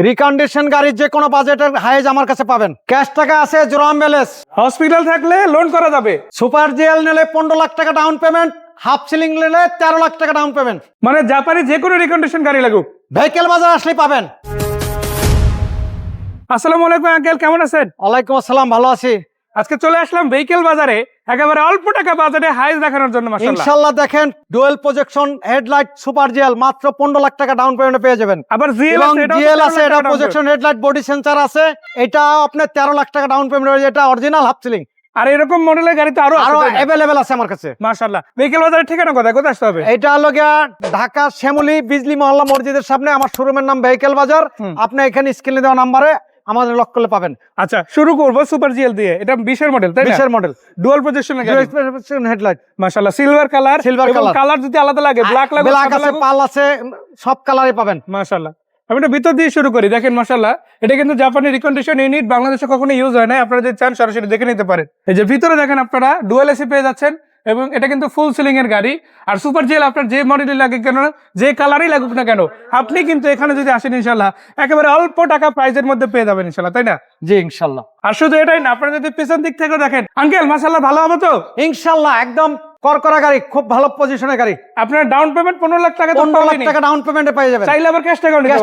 Recondition গাড়ির যে কোনো বাজেটের হাইজ আমার কাছে পাবেন। ক্যাশ টাকা আছে, জিরো ব্যালেন্স। হসপিটাল থাকলে লোন করা যাবে। সুপার জিএল নিলে 15 লাখ টাকা ডাউন পেমেন্ট, হাফ সিলিং নিলে 13 লাখ টাকা ডাউন পেমেন্ট। মানে জাপানি যে কোনো রিকন্ডিশন গাড়ি লাগুক। ভেহিকেল বাজার আসলেই পাবেন। আসসালামু আলাইকুম আঙ্কেল, কেমন আছেন? ওয়ালাইকুম আসসালাম, ভালো আছি। আজকে চলে আসলাম ভেহিকেল বাজারে একেবারে অল্প টাকা বাজারে হাইজ দেখানোর জন্য। মাশাআল্লাহ, ইনশাআল্লাহ দেখেন, dual projection headlight super GL মাত্র 15 লাখ টাকা ডাউন পেমেন্টে পেয়ে যাবেন। আবার জিএল আছে, এটা প্রজেকশন হেডলাইট বডি সেন্সর আছে, এটা আপনার 13 লাখ টাকা ডাউন পেমেন্ট হয়ে যায়। এটা অরিজিনাল হাফ সিলিং। আর এরকম মডেলের গাড়ি তো আরো अवेलेबल আছে আমার কাছে। মাশাআল্লাহ। ভেহিকেল বাজারের ঠিকানা কোথায় আসতে হবে? এটা হলো গিয়া ঢাকা শ্যামলী বিজলি মহল্লা মসজিদের সামনে। আমার শোরুমের নাম ভেহিকেল বাজার। আপনি এখানে স্ক্রিনে দেওয়া নাম্বারে আমাদের লক করলে পাবেন। আচ্ছা, শুরু করব সুপার জিএল দিয়ে। এটা 20 এর মডেল, তাই না? 20 এর মডেল, ডুয়াল প্রজেকশনের গাড়ি, হেডলাইট। মাশাআল্লাহ, সিলভার কালার। কালার যদি আলাদা লাগে, ব্ল্যাক আছে, পাল আছে, সব কালারই পাবেন। মাশাআল্লাহ। আমি এটা ভিতর দিয়ে শুরু করি। দেখেন মাশাআল্লাহ, এটা কিন্তু জাপানি রিকন্ডিশন ইউনিট, বাংলাদেশে কখনো ইউজ হয় না। আপনারা যদি চান সরাসরি দেখে নিতে পারেন। এই যে ভিতরে দেখেন, আপনারা ডুয়াল এসি পেয়ে যাচ্ছেন এবং এটা কিন্তু ফুল সিলিং এর গাড়ি। আর সুপার জিএল আপনার যে মডেলই লাগে কেন, যে কালারই লাগুক না কেন, আপনি কিন্তু এখানে যদি আসেন ইনশাআল্লাহ একেবারে অল্প টাকা প্রাইসের মধ্যে পেয়ে যাবেন ইনশাআল্লাহ, তাই না? জি ইনশাআল্লাহ। আর শুধু এটাই না, আপনারা যদি পিছন দিক থেকে দেখেন আঙ্কেল, মাশাআল্লাহ ভালো হবে তো ইনশাআল্লাহ। একদম করকরা গাড়ি, খুব ভালো পজিশনের গাড়ি। আপনার ডাউন পেমেন্ট 15 লাখ টাকা, 15 লাখ টাকা ডাউন পেমেন্টে পেয়ে যাবেন। চাইলে আবার ক্যাশ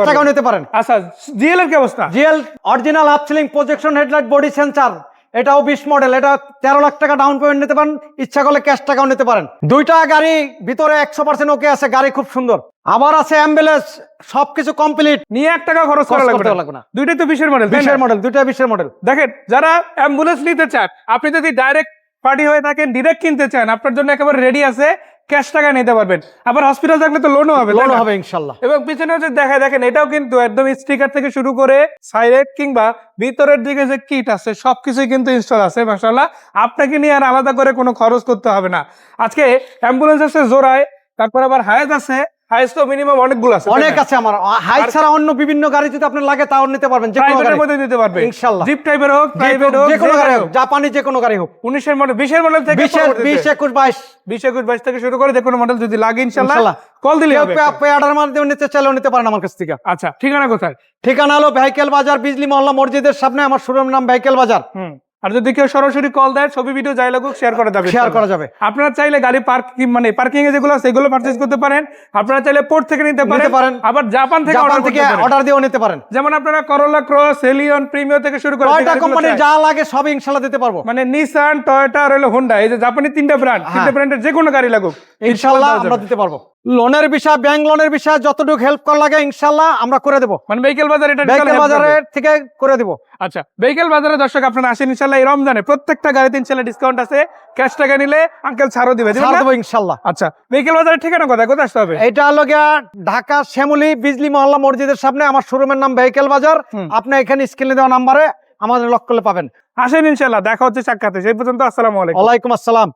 টাকাও নিতে পারেন। আচ্ছা, জিএল এর কি অবস্থা? GL original half ceiling projection headlight body sensor, এটাও 20 মডেল। এটা 13 লাখ টাকা ডাউন পেমেন্ট নিতে পারেন, ইচ্ছা করলে ক্যাশ টাকাও নিতে পারেন। দুইটা গাড়ি ভিতরে 100% ওকে আছে, গাড়ি খুব সুন্দর। আবার আছে অ্যাম্বুলেন্স, সবকিছু কমপ্লিট, নিয়ে 1 টাকা খরচ করা লাগবে না। দুইটাই তো 20 এর মডেল, 20 এর মডেল, দুইটা 20 এর মডেল। দেখেন, যারা অ্যাম্বুলেন্স নিতে চান, আপনি যদি ডাইরেক্ট পার্টি হয়ে থাকেন, ডিরেক্ট কিনতে চান, আপনার জন্য একেবারে রেডি আছে, ক্যাশ টাকা নিতে পারবেন। আবার হসপিটাল থাকলে তো লোনও হবে ইনশাআল্লাহ। এবং পিছনে যে দেখায়, দেখেন এটাও কিন্তু একদম স্টিকার থেকে শুরু করে সাইড কিংবা ভিতরের দিকে যে কিট আছে সবকিছুই কিন্তু ইনস্টল আছে। মাশাআল্লাহ, আপনাকে নিয়ে আর আলাদা করে কোনো খরচ করতে হবে না। আজকে অ্যাম্বুলেন্স আছে জোড়ায়, তারপর আবার হায়াত আছে। হাইস তো মিনিমাম অনেকগুলো আছে, অনেক আছে। আমার হাইস ছাড়া অন্য বিভিন্ন গাড়ি যদি আপনার লাগে তাও নিতে পারবেন, যে কোনো গাড়ির মধ্যে নিতে পারবে ইনশাআল্লাহ। জিপ টাইপের হোক, প্রাইভেট হোক, যে কোনো গাড়ি হোক, জাপানি যে কোনো গাড়ি হোক। 19 এর মডেল, 20 এর মডেল থেকে 20 21 22 থেকে শুরু করে যে কোনো মডেল যদি লাগে ইনশাআল্লাহ কল দিলে হবে। পেয়াডার মাধ্যমে নিতে চাইলেও নিতে পারেন আমার কাছ থেকে। আচ্ছা, ঠিকানা কোথায়? ঠিকানা হলো ভেহিকেল বাজার, বিজলি মহল্লা মসজিদের সামনে। আমার শোরুমের নাম ভেহিকেল বাজার। আর যদি কেউ সরাসরি কল দেয়, ছবি ভিডিও যাই লাগুক শেয়ার করা যাবে। আপনারা চাইলে গাড়ি পার্কিং এ যেগুলো আছে সেগুলো পারচেজ করতে পারেন। আপনারা চাইলে পোর্ট থেকে নিতে পারেন। আবার জাপান থেকে অর্ডার দিয়েও নিতে পারেন। যেমন আপনারা করোলা ক্রস, হেলিয়ন, প্রিমিয়ার থেকে শুরু করে টয়োটা কোম্পানির যা লাগে সব ইনশাআল্লাহ দিতে পারবো। মানে নিসান, টয়োটা আর হলো হোন্ডা, এই যে জাপানি তিনটা ব্র্যান্ডের যে কোনো গাড়ি লাগুক ইনশাআল্লাহ আমরা দিতে পারবো। লোনের বিষয়, ব্যাংক লোনের বিষয় যতটুকু হেল্প করা লাগে ইনশাআল্লাহ আমরা করে দেব। মানে ভেহিকেল বাজার, এটা ভেহিকেল বাজারের থেকে করে দেব। আচ্ছা, ভেহিকেল বাজারে দর্শক আপনারা আসেন ইনশাআল্লাহ। এই রমজানে প্রত্যেকটা গাড়িতে ইনশাআল্লাহ ডিসকাউন্ট আছে। ক্যাশ টাকা নিলে আঙ্কেল ছাড়ও দিবে ইনশাআল্লাহ। আচ্ছা, ভেহিকেল বাজারের ঠিকানা কোথায় আসতে হবে? এটা হলো গিয়া ঢাকা শ্যামলী বিজলি মহল্লা মসজিদের সামনে। আমার শোরুমের নাম ভেহিকেল বাজার। আপনি এখানে স্ক্রিনে দেওয়া নাম্বারে আমাদের লক করলে পাবেন। আসেন ইনশাআল্লাহ, দেখা হচ্ছে সাক্ষাতে। সেই পর্যন্ত আসসালামু আলাইকুম। ওয়ালাইকুম আসসালাম।